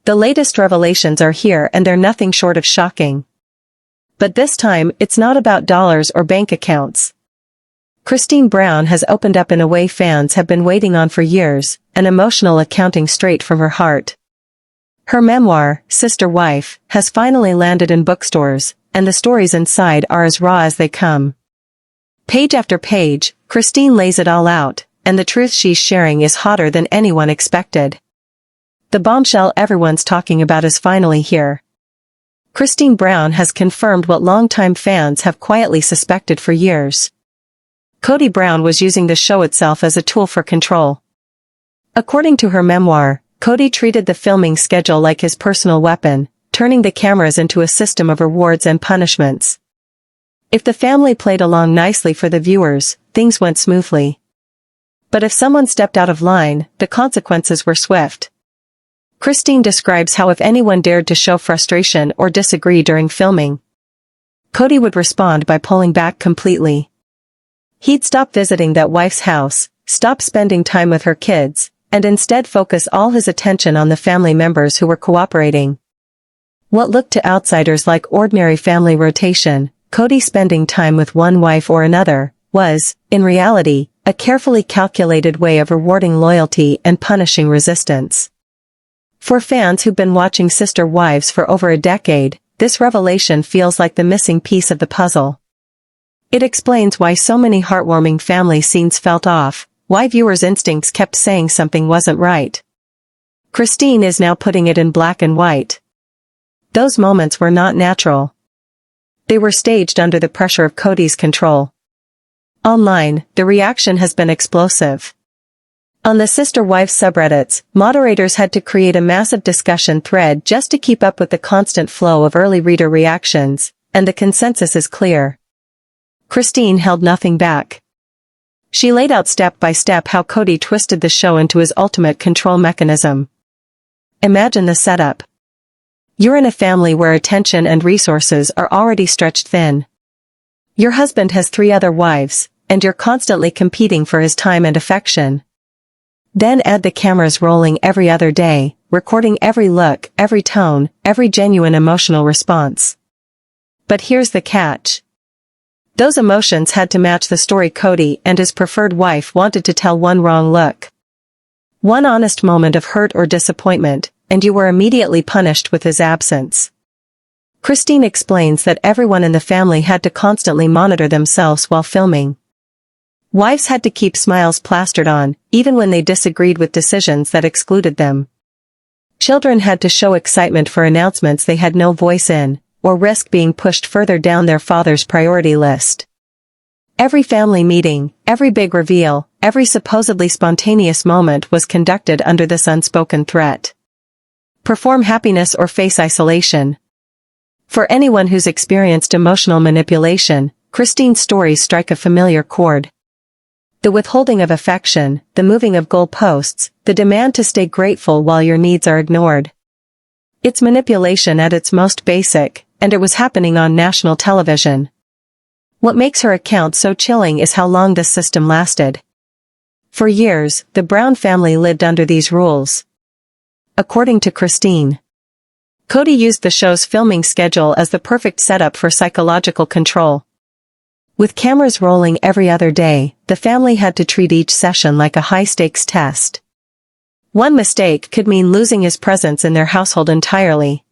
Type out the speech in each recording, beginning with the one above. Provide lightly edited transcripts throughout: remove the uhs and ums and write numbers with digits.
The latest revelations are here and they're nothing short of shocking. But this time, it's not about dollars or bank accounts. Kody Brown has opened up in a way fans have been waiting on for years, an emotional accounting straight from her heart. Her memoir, Sister Wife, has finally landed in bookstores, and the stories inside are as raw as they come. Page after page, Kody lays it all out, and the truth she's sharing is hotter than anyone expected. The bombshell everyone's talking about is finally here. Kody Brown has confirmed what longtime fans have quietly suspected for years. Kody Brown was using the show itself as a tool for control. According to her memoir, Kody treated the filming schedule like his personal weapon, turning the cameras into a system of rewards and punishments. If the family played along nicely for the viewers, things went smoothly. But if someone stepped out of line, the consequences were swift. Kody describes how if anyone dared to show frustration or disagree during filming, Kody would respond by pulling back completely. He'd stop visiting that wife's house, stop spending time with her kids, and instead focus all his attention on the family members who were cooperating. What looked to outsiders like ordinary family rotation, Kody spending time with one wife or another, was, in reality, a carefully calculated way of rewarding loyalty and punishing resistance. For fans who've been watching Sister Wives for over a decade, this revelation feels like the missing piece of the puzzle. It explains why so many heartwarming family scenes felt off, why viewers' instincts kept saying something wasn't right. Kody is now putting it in black and white. Those moments were not natural. They were staged under the pressure of Kody's control. Online, the reaction has been explosive. On the Sister Wives subreddits, moderators had to create a massive discussion thread just to keep up with the constant flow of early reader reactions, and the consensus is clear. Kody held nothing back. She laid out step by step how Kody twisted the show into his ultimate control mechanism. Imagine the setup. You're in a family where attention and resources are already stretched thin. Your husband has 3 other wives, and you're constantly competing for his time and affection. Then add the cameras rolling every other day, recording every look, every tone, every genuine emotional response. But here's the catch. Those emotions had to match the story Kody and his preferred wife wanted to tell. One wrong look, one honest moment of hurt or disappointment, and you were immediately punished with his absence. Kody explains that everyone in the family had to constantly monitor themselves while filming. Wives had to keep smiles plastered on, even when they disagreed with decisions that excluded them. Children had to show excitement for announcements they had no voice in, or risk being pushed further down their father's priority list. Every family meeting, every big reveal, every supposedly spontaneous moment was conducted under this unspoken threat. Perform happiness or face isolation. For anyone who's experienced emotional manipulation, Kody's stories strike a familiar chord. The withholding of affection, the moving of goalposts, the demand to stay grateful while your needs are ignored. It's manipulation at its most basic, and it was happening on national television. What makes her account so chilling is how long this system lasted. For years, the Brown family lived under these rules. According to Kody, Kody used the show's filming schedule as the perfect setup for psychological control. With cameras rolling every other day, the family had to treat each session like a high-stakes test. One mistake could mean losing his presence in their household entirely.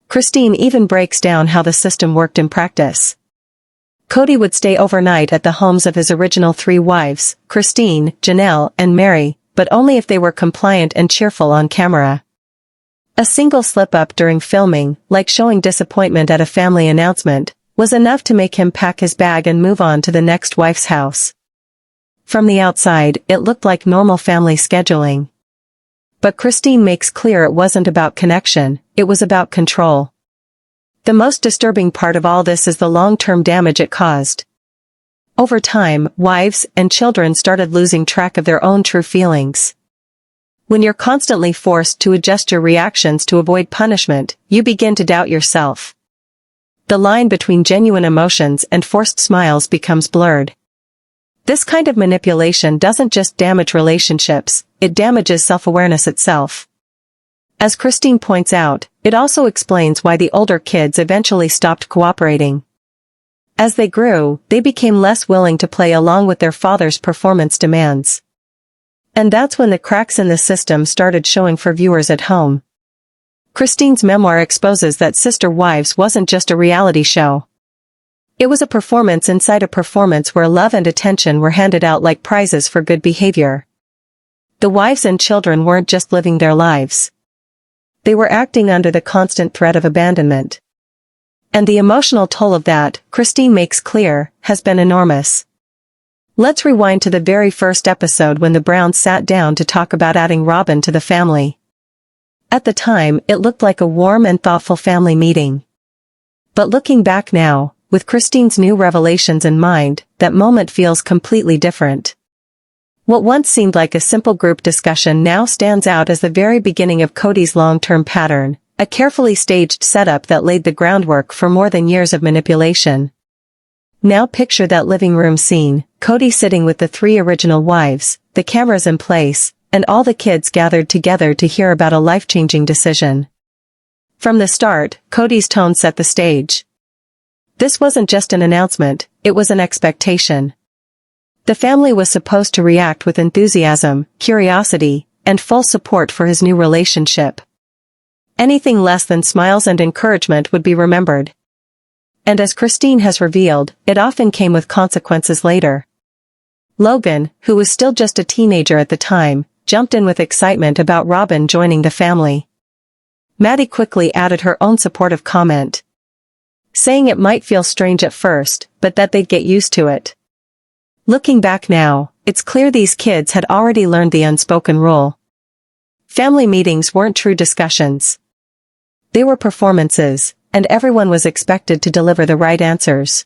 Kody even breaks down how the system worked in practice. Kody would stay overnight at the homes of his original 3 wives, Christine, Janelle, and Mary, but only if they were compliant and cheerful on camera. A single slip-up during filming, like showing disappointment at a family announcement, was enough to make him pack his bag and move on to the next wife's house. From the outside, it looked like normal family scheduling. But Kody makes clear it wasn't about connection, it was about control. The most disturbing part of all this is the long-term damage it caused. Over time, wives and children started losing track of their own true feelings. When you're constantly forced to adjust your reactions to avoid punishment, you begin to doubt yourself. The line between genuine emotions and forced smiles becomes blurred. This kind of manipulation doesn't just damage relationships, it damages self-awareness itself. As Christine points out, it also explains why the older kids eventually stopped cooperating. As they grew, they became less willing to play along with their father's performance demands. And that's when the cracks in the system started showing for viewers at home. Christine's memoir exposes that Sister Wives wasn't just a reality show. It was a performance inside a performance where love and attention were handed out like prizes for good behavior. The wives and children weren't just living their lives. They were acting under the constant threat of abandonment. And the emotional toll of that, Christine makes clear, has been enormous. Let's rewind to the very first episode when the Browns sat down to talk about adding Robyn to the family. At the time, it looked like a warm and thoughtful family meeting. But looking back now, with Christine's new revelations in mind, that moment feels completely different. What once seemed like a simple group discussion now stands out as the very beginning of Kody's long-term pattern, a carefully staged setup that laid the groundwork for more than years of manipulation. Now picture that living room scene, Kody sitting with the 3 original wives, the cameras in place, and all the kids gathered together to hear about a life-changing decision. From the start, Kody's tone set the stage. This wasn't just an announcement, it was an expectation. The family was supposed to react with enthusiasm, curiosity, and full support for his new relationship. Anything less than smiles and encouragement would be remembered. And as Christine has revealed, it often came with consequences later. Logan, who was still just a teenager at the time, jumped in with excitement about Robyn joining the family. Maddie quickly added her own supportive comment, saying it might feel strange at first, but that they'd get used to it. Looking back now, it's clear these kids had already learned the unspoken rule. Family meetings weren't true discussions. They were performances, and everyone was expected to deliver the right answers.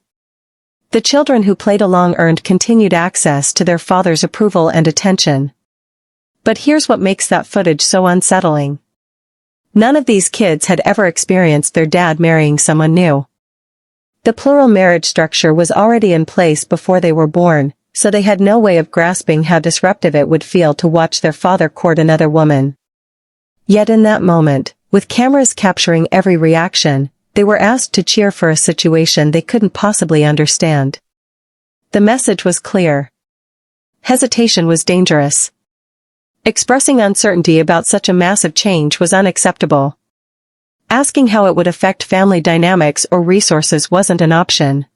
The children who played along earned continued access to their father's approval and attention. But here's what makes that footage so unsettling. None of these kids had ever experienced their dad marrying someone new. The plural marriage structure was already in place before they were born, so they had no way of grasping how disruptive it would feel to watch their father court another woman. Yet in that moment, with cameras capturing every reaction, they were asked to cheer for a situation they couldn't possibly understand. The message was clear. Hesitation was dangerous. Expressing uncertainty about such a massive change was unacceptable. Asking how it would affect family dynamics or resources wasn't an option.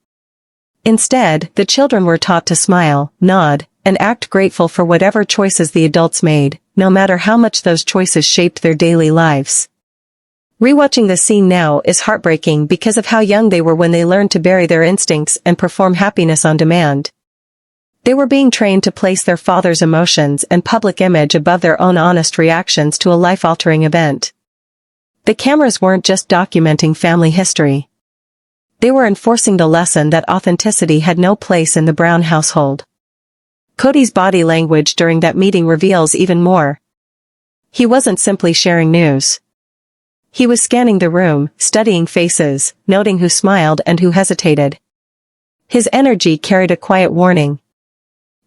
Instead, the children were taught to smile, nod, and act grateful for whatever choices the adults made, no matter how much those choices shaped their daily lives. Rewatching the scene now is heartbreaking because of how young they were when they learned to bury their instincts and perform happiness on demand. They were being trained to place their father's emotions and public image above their own honest reactions to a life-altering event. The cameras weren't just documenting family history. They were enforcing the lesson that authenticity had no place in the Brown household. Kody's body language during that meeting reveals even more. He wasn't simply sharing news. He was scanning the room, studying faces, noting who smiled and who hesitated. His energy carried a quiet warning.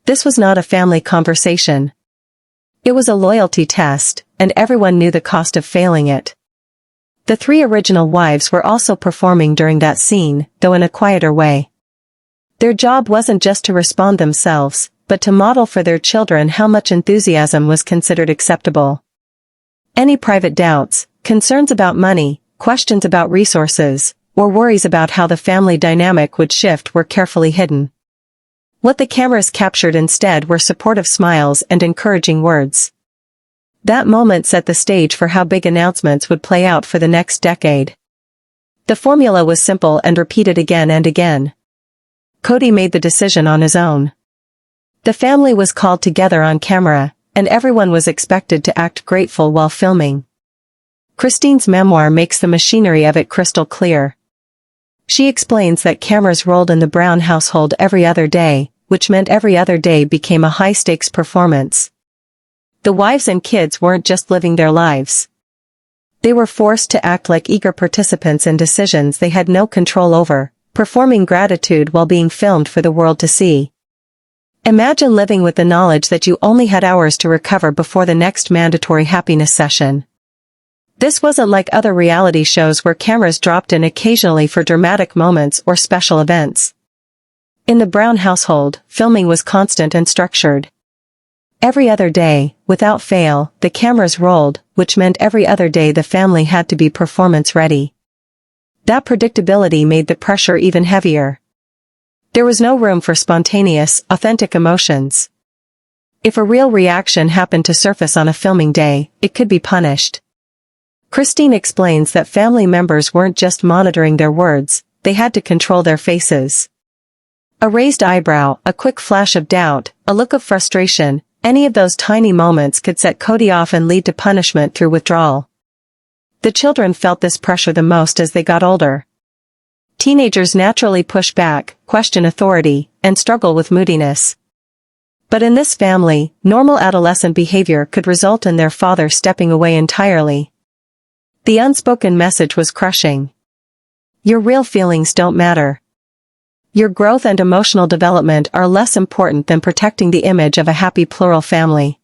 This was not a family conversation. It was a loyalty test, and everyone knew the cost of failing it. The 3 original wives were also performing during that scene, though in a quieter way. Their job wasn't just to respond themselves, but to model for their children how much enthusiasm was considered acceptable. Any private doubts, concerns about money, questions about resources, or worries about how the family dynamic would shift were carefully hidden. What the cameras captured instead were supportive smiles and encouraging words. That moment set the stage for how big announcements would play out for the next decade. The formula was simple and repeated again and again. Kody made the decision on his own. The family was called together on camera, and everyone was expected to act grateful while filming. Christine's memoir makes the machinery of it crystal clear. She explains that cameras rolled in the Brown household every other day, which meant every other day became a high-stakes performance. The wives and kids weren't just living their lives. They were forced to act like eager participants in decisions they had no control over, performing gratitude while being filmed for the world to see. Imagine living with the knowledge that you only had hours to recover before the next mandatory happiness session. This wasn't like other reality shows where cameras dropped in occasionally for dramatic moments or special events. In the Brown household, filming was constant and structured. Every other day, without fail, the cameras rolled, which meant every other day the family had to be performance-ready. That predictability made the pressure even heavier. There was no room for spontaneous, authentic emotions. If a real reaction happened to surface on a filming day, it could be punished. Christine explains that family members weren't just monitoring their words, they had to control their faces. A raised eyebrow, a quick flash of doubt, a look of frustration, any of those tiny moments could set Kody off and lead to punishment through withdrawal. The children felt this pressure the most as they got older. Teenagers naturally push back, question authority, and struggle with moodiness. But in this family, normal adolescent behavior could result in their father stepping away entirely. The unspoken message was crushing. Your real feelings don't matter. Your growth and emotional development are less important than protecting the image of a happy plural family.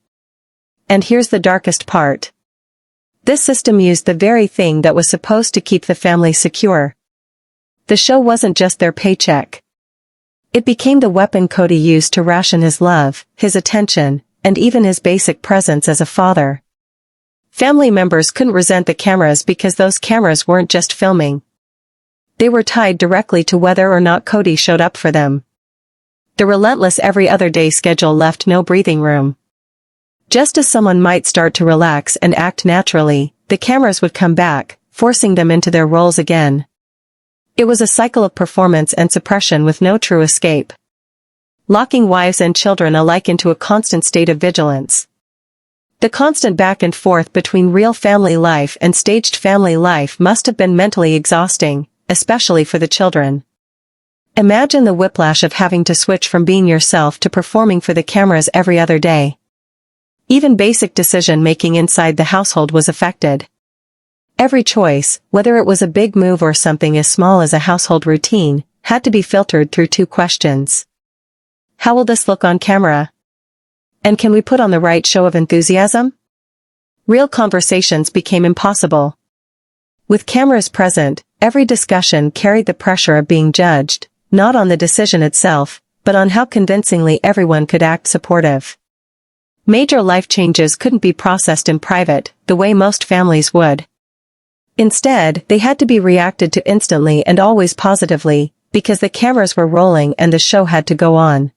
And here's the darkest part. This system used the very thing that was supposed to keep the family secure. The show wasn't just their paycheck. It became the weapon Kody used to ration his love, his attention, and even his basic presence as a father. Family members couldn't resent the cameras because those cameras weren't just filming. They were tied directly to whether or not Kody showed up for them. The relentless every other day schedule left no breathing room. Just as someone might start to relax and act naturally, the cameras would come back, forcing them into their roles again. It was a cycle of performance and suppression with no true escape. Locking wives and children alike into a constant state of vigilance. The constant back and forth between real family life and staged family life must have been mentally exhausting, especially for the children. Imagine the whiplash of having to switch from being yourself to performing for the cameras every other day. Even basic decision-making inside the household was affected. Every choice, whether it was a big move or something as small as a household routine, had to be filtered through two questions. How will this look on camera? And can we put on the right show of enthusiasm? Real conversations became impossible. With cameras present, every discussion carried the pressure of being judged, not on the decision itself, but on how convincingly everyone could act supportive. Major life changes couldn't be processed in private, the way most families would. Instead, they had to be reacted to instantly and always positively, because the cameras were rolling and the show had to go on.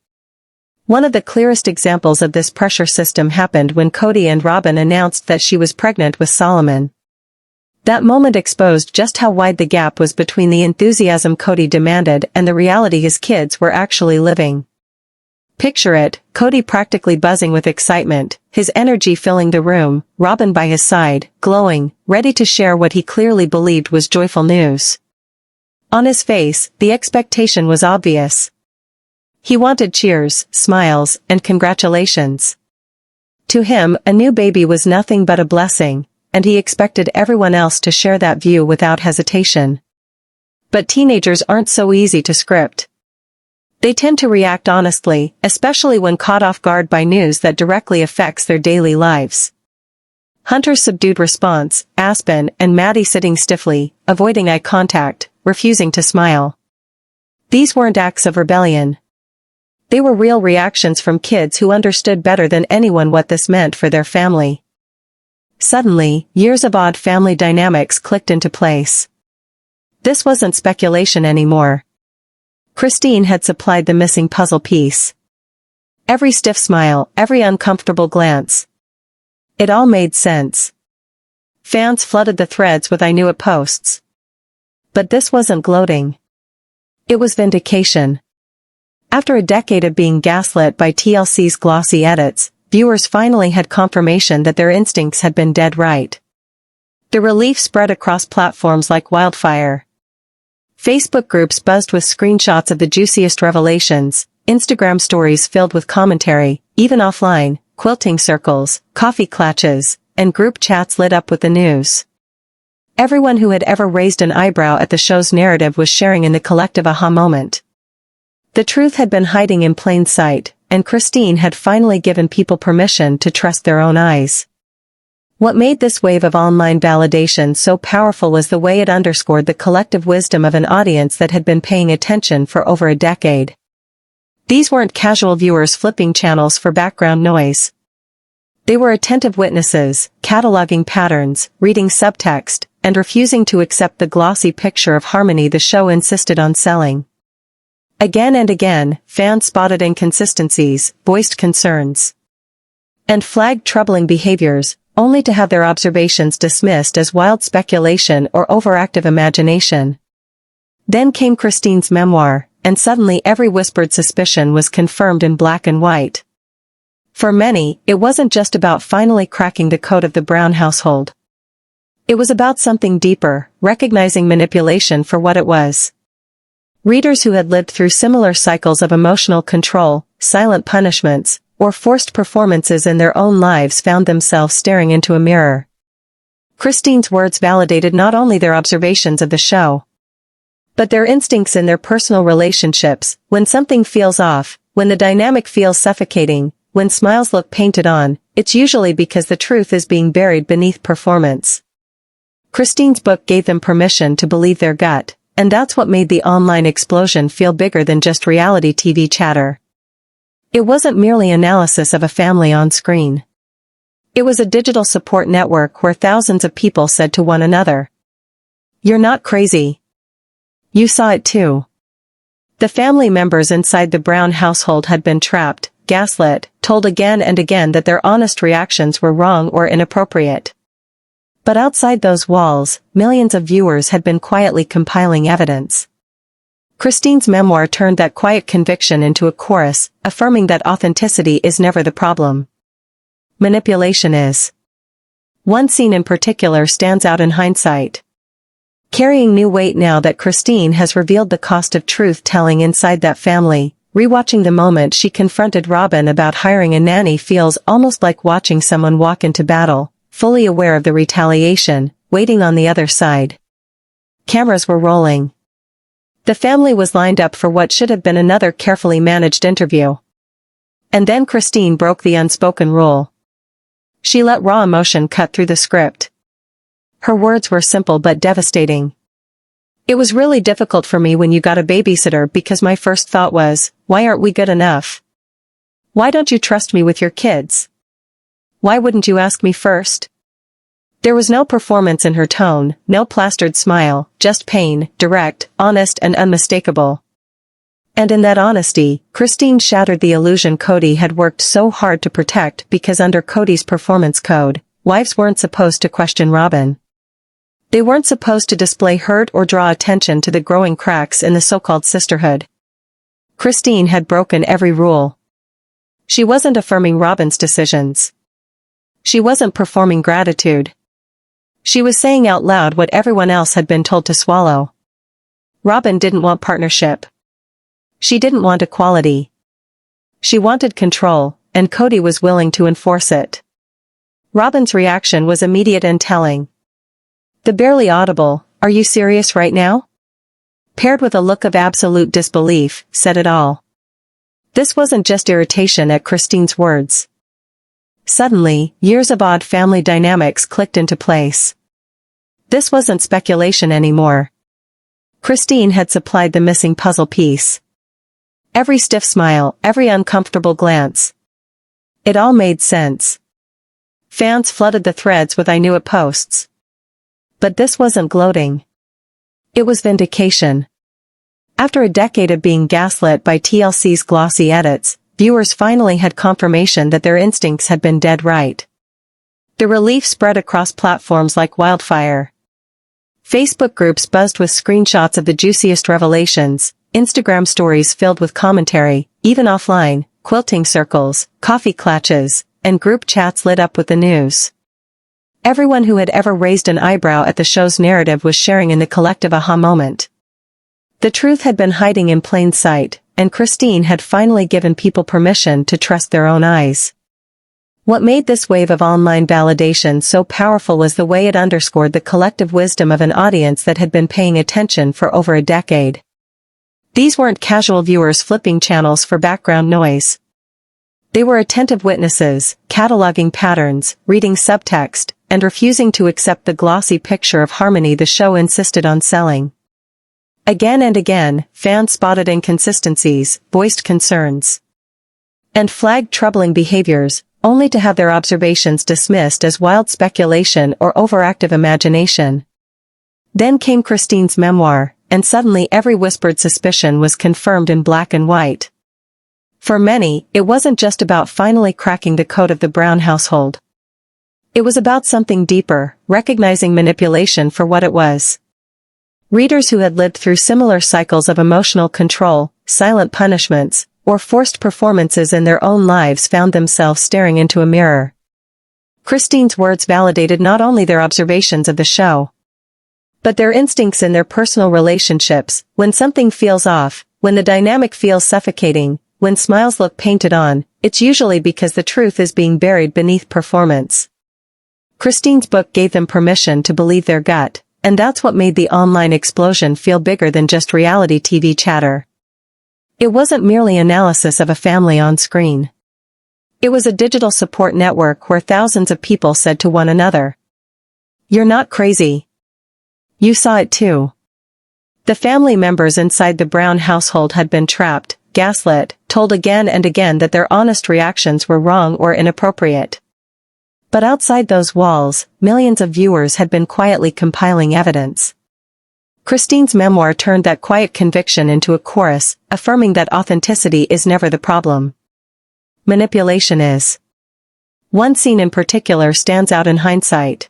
One of the clearest examples of this pressure system happened when Kody and Robyn announced that she was pregnant with Solomon. That moment exposed just how wide the gap was between the enthusiasm Kody demanded and the reality his kids were actually living. Picture it, Kody practically buzzing with excitement, his energy filling the room, Robyn by his side, glowing, ready to share what he clearly believed was joyful news. On his face, the expectation was obvious. He wanted cheers, smiles, and congratulations. To him, a new baby was nothing but a blessing, and he expected everyone else to share that view without hesitation. But teenagers aren't so easy to script. They tend to react honestly, especially when caught off guard by news that directly affects their daily lives. Hunter's subdued response, Aspen and Maddie sitting stiffly, avoiding eye contact, refusing to smile. These weren't acts of rebellion. They were real reactions from kids who understood better than anyone what this meant for their family. Suddenly, years of odd family dynamics clicked into place. This wasn't speculation anymore. Christine had supplied the missing puzzle piece. Every stiff smile, every uncomfortable glance. It all made sense. Fans flooded the threads with "I knew it" posts. But this wasn't gloating. It was vindication. After a decade of being gaslit by TLC's glossy edits, viewers finally had confirmation that their instincts had been dead right. The relief spread across platforms like wildfire. Facebook groups buzzed with screenshots of the juiciest revelations, Instagram stories filled with commentary, even offline, quilting circles, coffee clutches, and group chats lit up with the news. Everyone who had ever raised an eyebrow at the show's narrative was sharing in the collective aha moment. The truth had been hiding in plain sight, and Christine had finally given people permission to trust their own eyes. What made this wave of online validation so powerful was the way it underscored the collective wisdom of an audience that had been paying attention for over a decade. These weren't casual viewers flipping channels for background noise. They were attentive witnesses, cataloging patterns, reading subtext, and refusing to accept the glossy picture of harmony the show insisted on selling. Again and again, fans spotted inconsistencies, voiced concerns, and flagged troubling behaviors, only to have their observations dismissed as wild speculation or overactive imagination. Then came Christine's memoir, and suddenly every whispered suspicion was confirmed in black and white. For many, it wasn't just about finally cracking the code of the Brown household. It was about something deeper, recognizing manipulation for what it was. Readers who had lived through similar cycles of emotional control, silent punishments, or forced performances in their own lives found themselves staring into a mirror. Christine's words validated not only their observations of the show, but their instincts in their personal relationships. When something feels off, when the dynamic feels suffocating, when smiles look painted on, it's usually because the truth is being buried beneath performance. Christine's book gave them permission to believe their gut, and that's what made the online explosion feel bigger than just reality TV chatter. It wasn't merely analysis of a family on screen. It was a digital support network where thousands of people said to one another, "You're not crazy. You saw it too." The family members inside the Brown household had been trapped, gaslit, told again and again that their honest reactions were wrong or inappropriate. But outside those walls, millions of viewers had been quietly compiling evidence. Christine's memoir turned that quiet conviction into a chorus, affirming that authenticity is never the problem. Manipulation is. One scene in particular stands out in hindsight, carrying new weight now that Christine has revealed the cost of truth-telling inside that family. Rewatching the moment she confronted Robyn about hiring a nanny feels almost like watching someone walk into battle, fully aware of the retaliation, waiting on the other side. Cameras were rolling. The family was lined up for what should have been another carefully managed interview. And then Christine broke the unspoken rule. She let raw emotion cut through the script. Her words were simple but devastating. "It was really difficult for me when you got a babysitter because my first thought was, why aren't we good enough? Why don't you trust me with your kids? Why wouldn't you ask me first?" There was no performance in her tone, no plastered smile, just pain, direct, honest and unmistakable. And in that honesty, Christine shattered the illusion Kody had worked so hard to protect because under Kody's performance code, wives weren't supposed to question Robyn. They weren't supposed to display hurt or draw attention to the growing cracks in the so-called sisterhood. Christine had broken every rule. She wasn't affirming Robyn's decisions. She wasn't performing gratitude. She was saying out loud what everyone else had been told to swallow. Robyn didn't want partnership. She didn't want equality. She wanted control, and Kody was willing to enforce it. Robyn's reaction was immediate and telling. The barely audible, "Are you serious right now?" paired with a look of absolute disbelief, said it all. This wasn't just irritation at Christine's words. Suddenly, years of odd family dynamics clicked into place. This wasn't speculation anymore. Christine had supplied the missing puzzle piece. Every stiff smile, every uncomfortable glance. It all made sense. Fans flooded the threads with "I knew it" posts. But this wasn't gloating. It was vindication. After a decade of being gaslit by TLC's glossy edits, viewers finally had confirmation that their instincts had been dead right. The relief spread across platforms like wildfire. Facebook groups buzzed with screenshots of the juiciest revelations, Instagram stories filled with commentary, even offline, quilting circles, coffee clutches, and group chats lit up with the news. Everyone who had ever raised an eyebrow at the show's narrative was sharing in the collective aha moment. The truth had been hiding in plain sight, and Christine had finally given people permission to trust their own eyes. What made this wave of online validation so powerful was the way it underscored the collective wisdom of an audience that had been paying attention for over a decade. These weren't casual viewers flipping channels for background noise. They were attentive witnesses, cataloging patterns, reading subtext, and refusing to accept the glossy picture of harmony the show insisted on selling. Again and again, fans spotted inconsistencies, voiced concerns, and flagged troubling behaviors, only to have their observations dismissed as wild speculation or overactive imagination. Then came Christine's memoir, and suddenly every whispered suspicion was confirmed in black and white. For many, it wasn't just about finally cracking the code of the Brown household. It was about something deeper, recognizing manipulation for what it was. Readers who had lived through similar cycles of emotional control, silent punishments, or forced performances in their own lives found themselves staring into a mirror. Christine's words validated not only their observations of the show, but their instincts in their personal relationships. When something feels off, when the dynamic feels suffocating, when smiles look painted on, it's usually because the truth is being buried beneath performance. Christine's book gave them permission to believe their gut, and that's what made the online explosion feel bigger than just reality TV chatter. It wasn't merely analysis of a family on screen. It was a digital support network where thousands of people said to one another, "You're not crazy. You saw it too." The family members inside the Brown household had been trapped, gaslit, told again and again that their honest reactions were wrong or inappropriate. But outside those walls, millions of viewers had been quietly compiling evidence. Christine's memoir turned that quiet conviction into a chorus, affirming that authenticity is never the problem. Manipulation is. One scene in particular stands out in hindsight,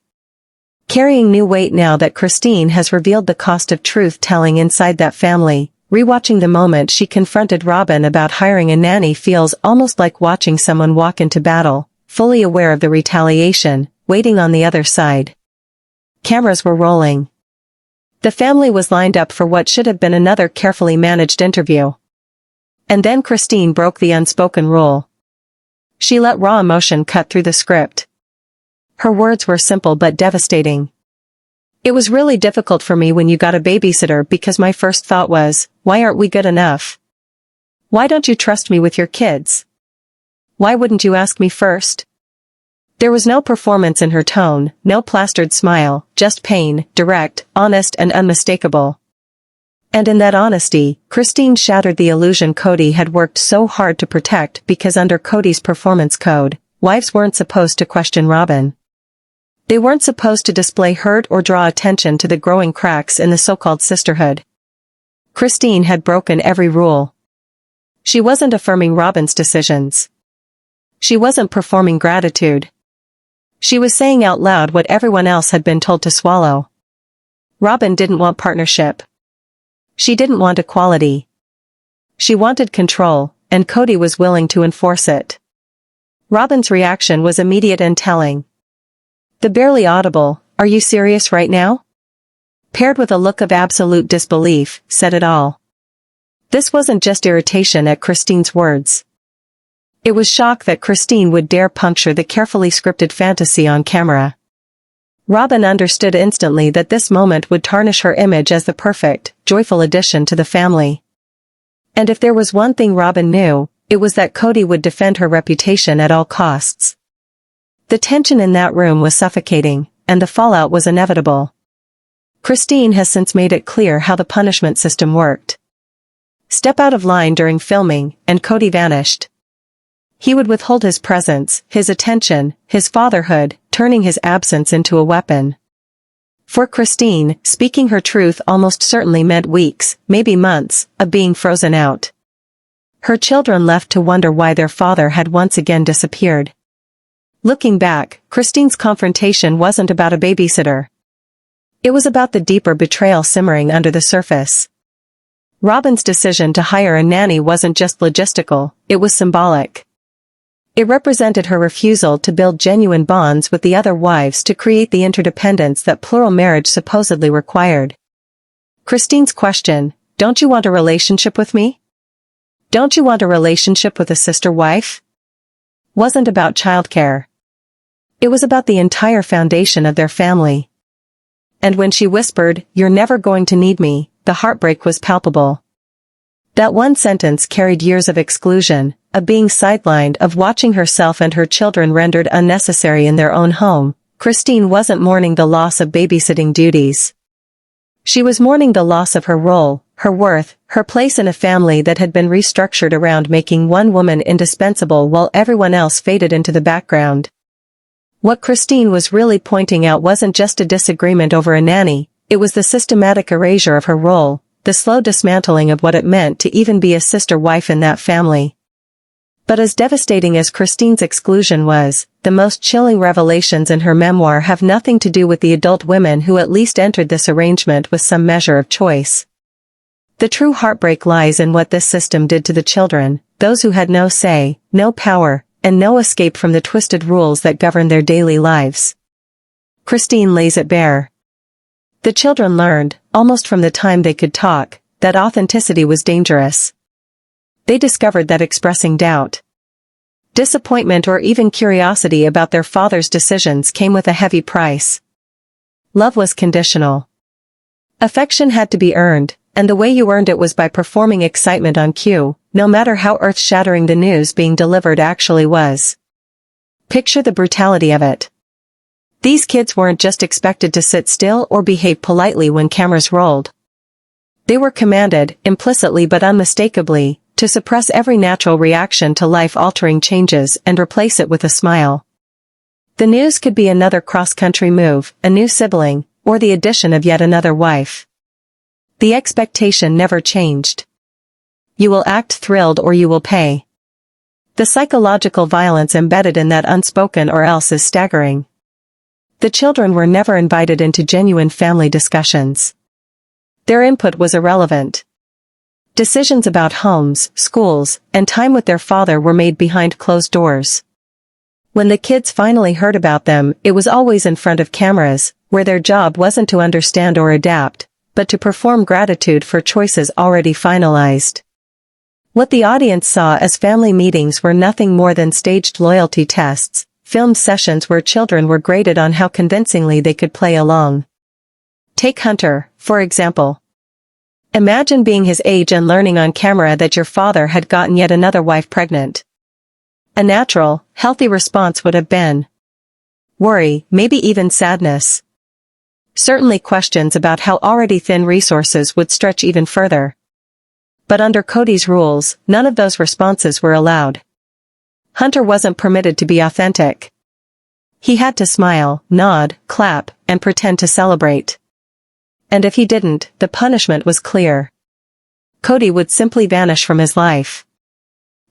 carrying new weight now that Christine has revealed the cost of truth-telling inside that family. Rewatching the moment she confronted Robyn about hiring a nanny feels almost like watching someone walk into battle, fully aware of the retaliation, waiting on the other side. Cameras were rolling. The family was lined up for what should have been another carefully managed interview. And then Christine broke the unspoken rule. She let raw emotion cut through the script. Her words were simple but devastating. "It was really difficult for me when you got a babysitter because my first thought was, why aren't we good enough? Why don't you trust me with your kids? Why wouldn't you ask me first?" There was no performance in her tone, no plastered smile, just pain, direct, honest and unmistakable. And in that honesty, Christine shattered the illusion Kody had worked so hard to protect because under Kody's performance code, wives weren't supposed to question Robyn. They weren't supposed to display hurt or draw attention to the growing cracks in the so-called sisterhood. Christine had broken every rule. She wasn't affirming Robyn's decisions. She wasn't performing gratitude. She was saying out loud what everyone else had been told to swallow. Robyn didn't want partnership. She didn't want equality. She wanted control, and Kody was willing to enforce it. Robyn's reaction was immediate and telling. The barely audible, "Are you serious right now?" paired with a look of absolute disbelief, said it all. This wasn't just irritation at Christine's words. It was shock that Christine would dare puncture the carefully scripted fantasy on camera. Robyn understood instantly that this moment would tarnish her image as the perfect, joyful addition to the family. And if there was one thing Robyn knew, it was that Kody would defend her reputation at all costs. The tension in that room was suffocating, and the fallout was inevitable. Christine has since made it clear how the punishment system worked. Step out of line during filming, and Kody vanished. He would withhold his presence, his attention, his fatherhood, turning his absence into a weapon. For Christine, speaking her truth almost certainly meant weeks, maybe months, of being frozen out. Her children left to wonder why their father had once again disappeared. Looking back, Christine's confrontation wasn't about a babysitter. It was about the deeper betrayal simmering under the surface. Robyn's decision to hire a nanny wasn't just logistical, it was symbolic. It represented her refusal to build genuine bonds with the other wives to create the interdependence that plural marriage supposedly required. Christine's question, "Don't you want a relationship with me? Don't you want a relationship with a sister wife?" wasn't about childcare. It was about the entire foundation of their family. And when she whispered, "You're never going to need me," the heartbreak was palpable. That one sentence carried years of exclusion, of being sidelined, of watching herself and her children rendered unnecessary in their own home, Christine wasn't mourning the loss of babysitting duties. She was mourning the loss of her role, her worth, her place in a family that had been restructured around making one woman indispensable while everyone else faded into the background. What Christine was really pointing out wasn't just a disagreement over a nanny, it was the systematic erasure of her role, the slow dismantling of what it meant to even be a sister wife in that family. But as devastating as Christine's exclusion was, the most chilling revelations in her memoir have nothing to do with the adult women who at least entered this arrangement with some measure of choice. The true heartbreak lies in what this system did to the children, those who had no say, no power, and no escape from the twisted rules that govern their daily lives. Christine lays it bare. The children learned, almost from the time they could talk, that authenticity was dangerous. They discovered that expressing doubt, disappointment or even curiosity about their father's decisions came with a heavy price. Love was conditional. Affection had to be earned, and the way you earned it was by performing excitement on cue, no matter how earth-shattering the news being delivered actually was. Picture the brutality of it. These kids weren't just expected to sit still or behave politely when cameras rolled. They were commanded, implicitly but unmistakably, to suppress every natural reaction to life-altering changes and replace it with a smile. The news could be another cross-country move, a new sibling, or the addition of yet another wife. The expectation never changed. You will act thrilled or you will pay. The psychological violence embedded in that unspoken or else is staggering. The children were never invited into genuine family discussions. Their input was irrelevant. Decisions about homes, schools, and time with their father were made behind closed doors. When the kids finally heard about them, it was always in front of cameras, where their job wasn't to understand or adapt, but to perform gratitude for choices already finalized. What the audience saw as family meetings were nothing more than staged loyalty tests, filmed sessions where children were graded on how convincingly they could play along. Take Hunter, for example. Imagine being his age and learning on camera that your father had gotten yet another wife pregnant. A natural, healthy response would have been worry, maybe even sadness. Certainly questions about how already thin resources would stretch even further. But under Kody's rules, none of those responses were allowed. Hunter wasn't permitted to be authentic. He had to smile, nod, clap, and pretend to celebrate. And if he didn't, the punishment was clear. Kody would simply vanish from his life.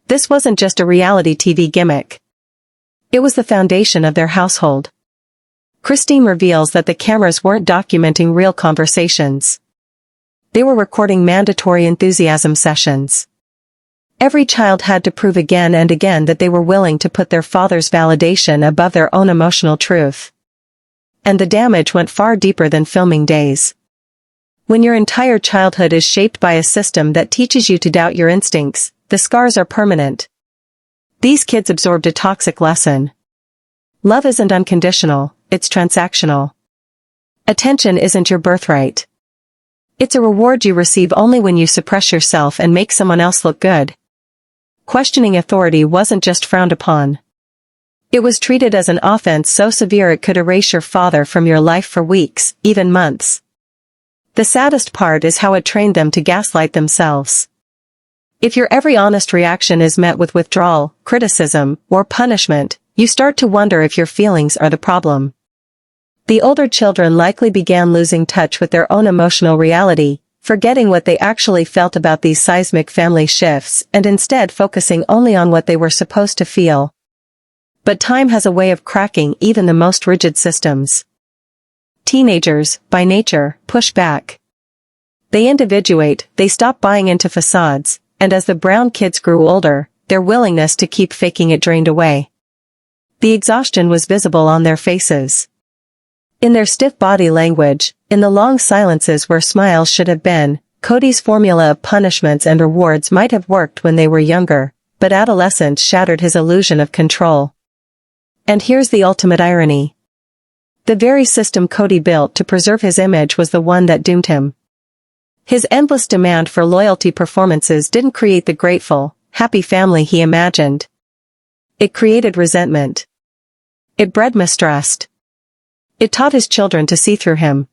This wasn't just a reality TV gimmick. It was the foundation of their household. Christine reveals that the cameras weren't documenting real conversations. They were recording mandatory enthusiasm sessions. Every child had to prove again and again that they were willing to put their father's validation above their own emotional truth. And the damage went far deeper than filming days. When your entire childhood is shaped by a system that teaches you to doubt your instincts, the scars are permanent. These kids absorbed a toxic lesson. Love isn't unconditional, it's transactional. Attention isn't your birthright. It's a reward you receive only when you suppress yourself and make someone else look good. Questioning authority wasn't just frowned upon. It was treated as an offense so severe it could erase your father from your life for weeks, even months. The saddest part is how it trained them to gaslight themselves. If your every honest reaction is met with withdrawal, criticism, or punishment, you start to wonder if your feelings are the problem. The older children likely began losing touch with their own emotional reality, forgetting what they actually felt about these seismic family shifts and instead focusing only on what they were supposed to feel. But time has a way of cracking even the most rigid systems. Teenagers, by nature, push back. They individuate, they stop buying into facades, and as the Brown kids grew older, their willingness to keep faking it drained away. The exhaustion was visible on their faces. In their stiff body language, in the long silences where smiles should have been, Kody's formula of punishments and rewards might have worked when they were younger, but adolescence shattered his illusion of control. And here's the ultimate irony. The very system Kody built to preserve his image was the one that doomed him. His endless demand for loyalty performances didn't create the grateful, happy family he imagined. It created resentment. It bred mistrust. It taught his children to see through him.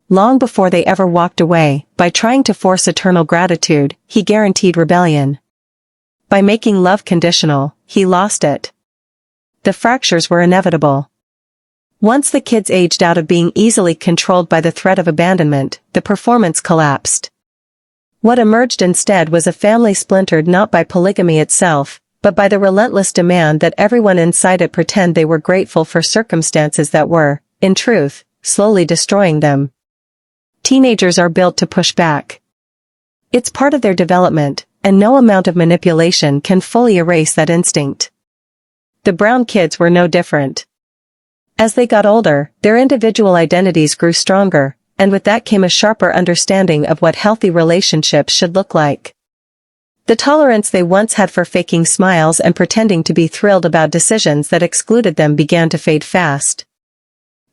Long before they ever walked away, by trying to force eternal gratitude, he guaranteed rebellion. By making love conditional, he lost it. The fractures were inevitable. Once the kids aged out of being easily controlled by the threat of abandonment, the performance collapsed. What emerged instead was a family splintered not by polygamy itself, but by the relentless demand that everyone inside it pretend they were grateful for circumstances that were, in truth, slowly destroying them. Teenagers are built to push back. It's part of their development, and no amount of manipulation can fully erase that instinct. The Brown kids were no different. As they got older, their individual identities grew stronger, and with that came a sharper understanding of what healthy relationships should look like. The tolerance they once had for faking smiles and pretending to be thrilled about decisions that excluded them began to fade fast.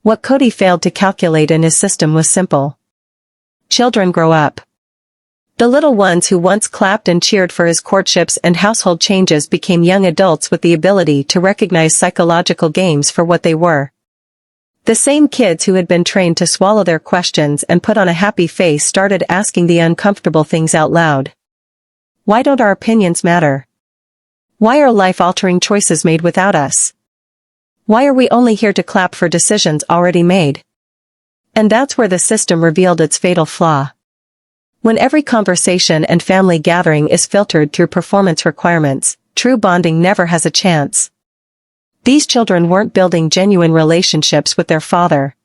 What Kody failed to calculate in his system was simple. Children grow up. The little ones who once clapped and cheered for his courtships and household changes became young adults with the ability to recognize psychological games for what they were. The same kids who had been trained to swallow their questions and put on a happy face started asking the uncomfortable things out loud. Why don't our opinions matter? Why are life-altering choices made without us? Why are we only here to clap for decisions already made? And that's where the system revealed its fatal flaw. When every conversation and family gathering is filtered through performance requirements, true bonding never has a chance. These children weren't building genuine relationships with their father.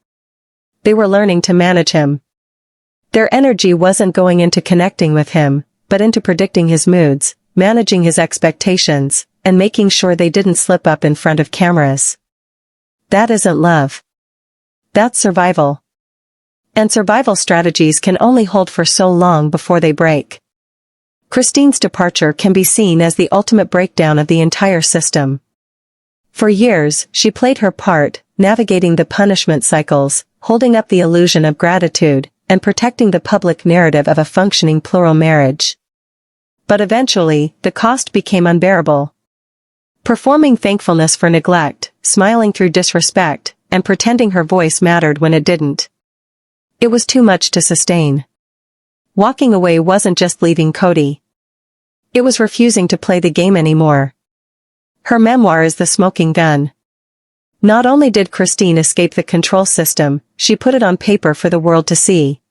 They were learning to manage him. Their energy wasn't going into connecting with him, but into predicting his moods, managing his expectations, and making sure they didn't slip up in front of cameras. That isn't love. That's survival. And survival strategies can only hold for so long before they break. Christine's departure can be seen as the ultimate breakdown of the entire system. For years, she played her part, navigating the punishment cycles, holding up the illusion of gratitude, and protecting the public narrative of a functioning plural marriage. But eventually, the cost became unbearable. Performing thankfulness for neglect, smiling through disrespect, and pretending her voice mattered when it didn't. It was too much to sustain. Walking away wasn't just leaving Kody. It was refusing to play the game anymore. Her memoir is The Smoking Gun. Not only did Christine escape the control system, she put it on paper for the world to see.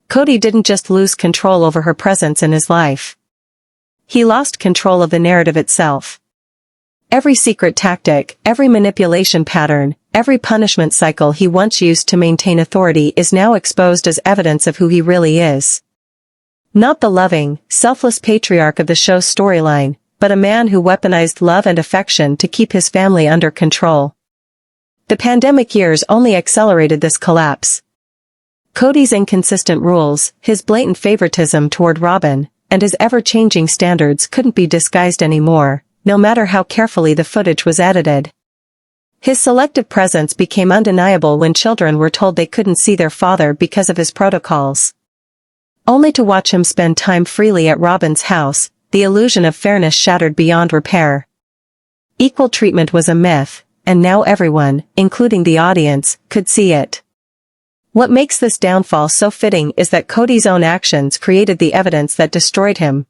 Kody didn't just lose control over her presence in his life. He lost control of the narrative itself. Every secret tactic, every manipulation pattern, every punishment cycle he once used to maintain authority is now exposed as evidence of who he really is. Not the loving, selfless patriarch of the show's storyline, but a man who weaponized love and affection to keep his family under control. The pandemic years only accelerated this collapse. Kody's inconsistent rules, his blatant favoritism toward Robyn, and his ever-changing standards couldn't be disguised anymore, no matter how carefully the footage was edited. His selective presence became undeniable when children were told they couldn't see their father because of his protocols. Only to watch him spend time freely at Robyn's house, the illusion of fairness shattered beyond repair. Equal treatment was a myth, and now everyone, including the audience, could see it. What makes this downfall so fitting is that Kody's own actions created the evidence that destroyed him.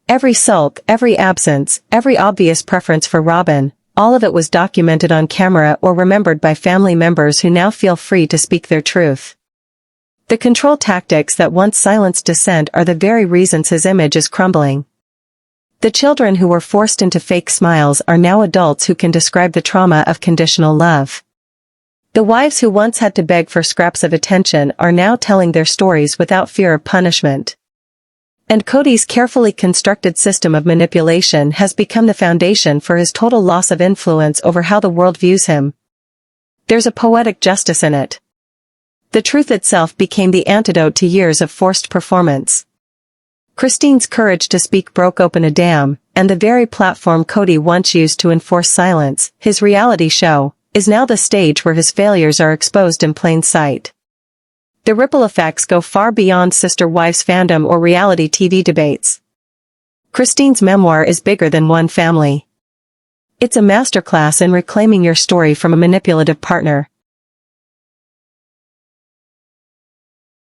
Every sulk, every absence, every obvious preference for Robyn, all of it was documented on camera or remembered by family members who now feel free to speak their truth. The control tactics that once silenced dissent are the very reasons his image is crumbling. The children who were forced into fake smiles are now adults who can describe the trauma of conditional love. The wives who once had to beg for scraps of attention are now telling their stories without fear of punishment. And Kody's carefully constructed system of manipulation has become the foundation for his total loss of influence over how the world views him. There's a poetic justice in it. The truth itself became the antidote to years of forced performance. Christine's courage to speak broke open a dam, and the very platform Kody once used to enforce silence, his reality show, is now the stage where his failures are exposed in plain sight. The ripple effects go far beyond sister-wives fandom or reality TV debates. Christine's memoir is bigger than one family. It's a masterclass in reclaiming your story from a manipulative partner.